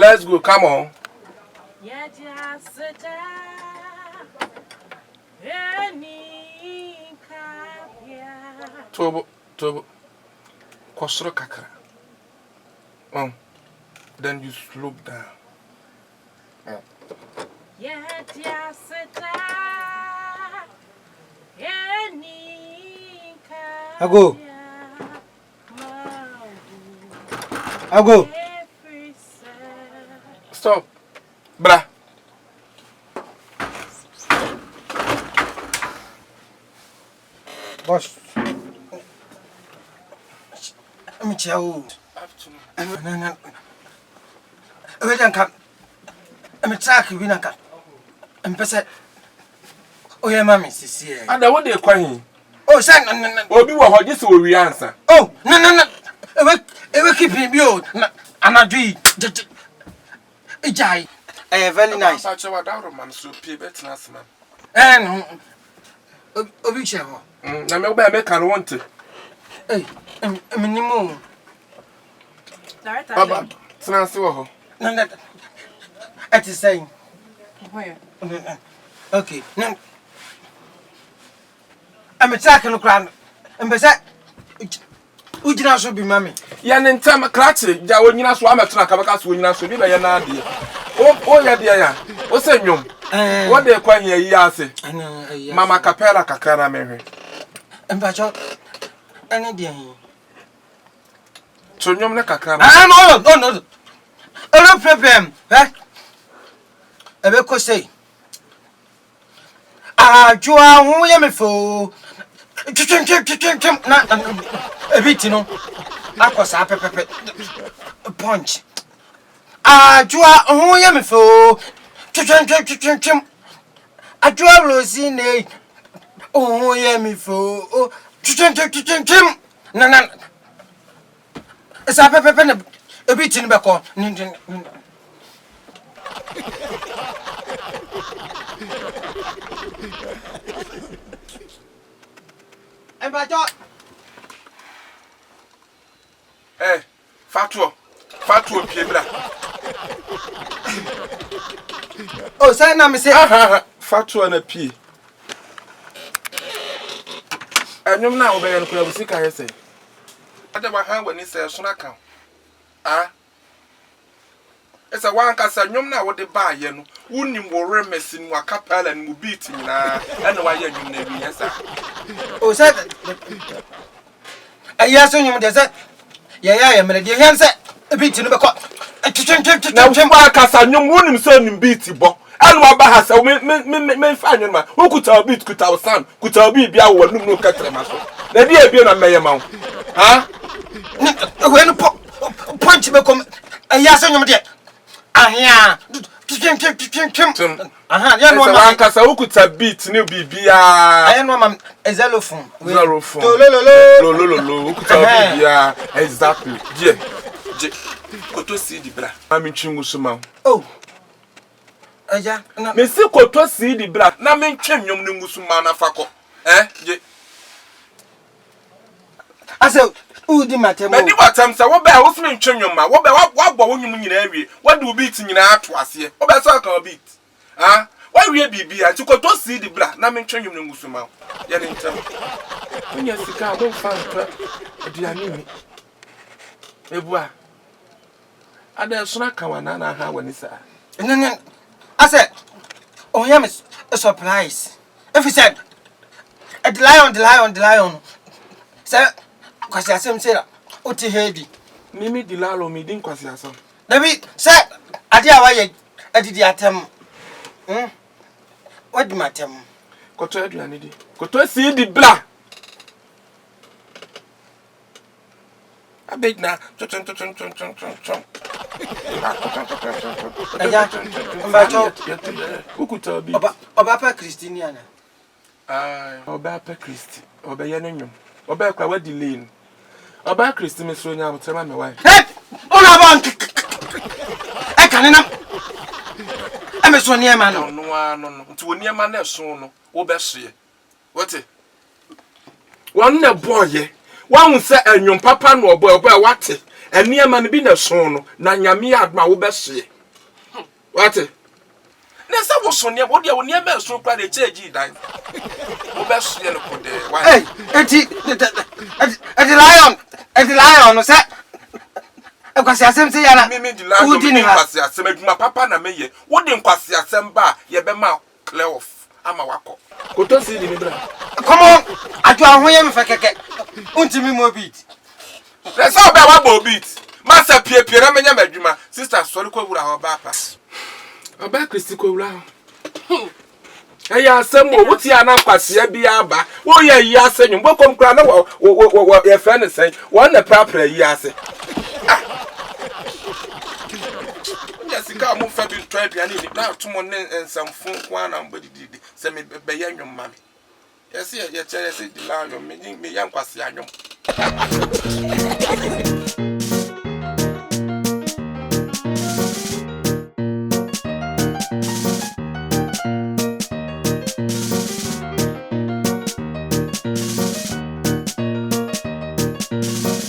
Let's go, come on. Tobo. Kosoro kakra. Then you slope down. I go. Stop. Bra. Boss. I'm chow. No. We don't come. I'm track we don't come. I'm person. Oh yeah, mommy, see. And what they crying? Oh, son, no. Obi wa ho just we answer. Oh, no. We keep him build. And I do. Ijai. Very nice. I saw that man so pay better man. And Obi Cheho. Na me oba me kan want it. Hey, minimum. Baba, snansi wo ho. No. At the same. Where? Okay. No. I'm attacking the crowd. And beside, who did not be mammy? Ya nenta klache ja wonyina so ametuna kabaka so wonyina so bi na ye na ade. O ya de ya. O se nwom. What dey kwan here yi ase? Mama kapera kakra na mehwe. Mbacho any dey. So nwom na kakra. No. No problem. Ebe ko say. Ajua hu ye me fo. Chim na ebiti no. Akosa pepepe. Punch. Ajua hu ye me fo. Chim. Ajua rosine. Oh ye me fo. Chim. Na. Esa pepepe na ebiti no be ko. Fatuo piebra. Oh, say na me say fatuo na pie. Anyum na obeya no kula busika yese. Adaba han wani say so na kan. Esa wan kasa nyum na wo de ba ye no wonim wo remesi no akapala no beat nyina ene wa ye nyum na wi yesa. Oh, say yes nyum de say ya me de hen say beat no be ko na wo kasa nyum wonim so nim beat bo ene wa ba ha say me fa nyum ma wo kuta beat kuta sound kuta bi bia wo num no katre ma so na dia bi na meye ma wo we no punch me come yes nyum de ahia kim ya no ma kasa wo kuta beat ni bibia aye no ma xylophone lo wo kuta bibia exactly je koto si di bra ma mi twingu so ma oh aja na me si koto si di bra na me ntwem nwom ni ngusu ma na fakọ je ase udi matemo me di watam sa wo ba wo sme ntwem nwom ma wo ba wo bo wo nwom nyina awie wo de beat nyina ato ase wo ba so kan beat wa wie bibia ti koto si di bra na me ntwem nwom ni ngusu ma ye ne ntam unya sika wo fa ntra aduane ni Yeboah ada suna kawana na ha wani sa no I said oh yeah miss a surprise if he said the lion say kwasi asem say oti headi mimi di lalo mi din kwasi asem David say ade awaye adidi atem what di matem koto aduane di koto si di bla abeg na chon aja mbacho ukuta bi oba pa Christiana oba pa Christi oba ye nenwom oba kwa wadi lane oba Christi me so nya mutrema me wai ona ban e kanena e me so ne ma no no nti woni ema na so no wo be hye wote won na boye wan se enwom papa no obo wate eniema no bi na so no na nyame adma wo be hye What? Na sa wo so ne wo de wo ne ba so kra de cheji dan. Wo be so ye no ko de. Hey, eti lion say ekwasi asem say ya na. Me di lion me kwasi asem adwuma papa na me ye. Wo de kwasi asem ba ye be ma clear off ama wako. Koto si di me bra. Come on, atu ahoye me fa keke. Untimi mo beat. Na sa ba wa bo beat. Masa pie na menya madwuma. Sister sori ko wura ho ba pa. Oba Kristi ko wura ho. Eya asem wo ti ana kwase bia ba. Wo ye yi ase nwum bokom kra na wo ye fa ne sen. Wo na prapra yi ase. Sika mo fa bi try biane ni na to mo ne ensamfo kwa na mbodidi se me be ye nwom ma me yesi ye chere se di la nwom me yan kwase anwom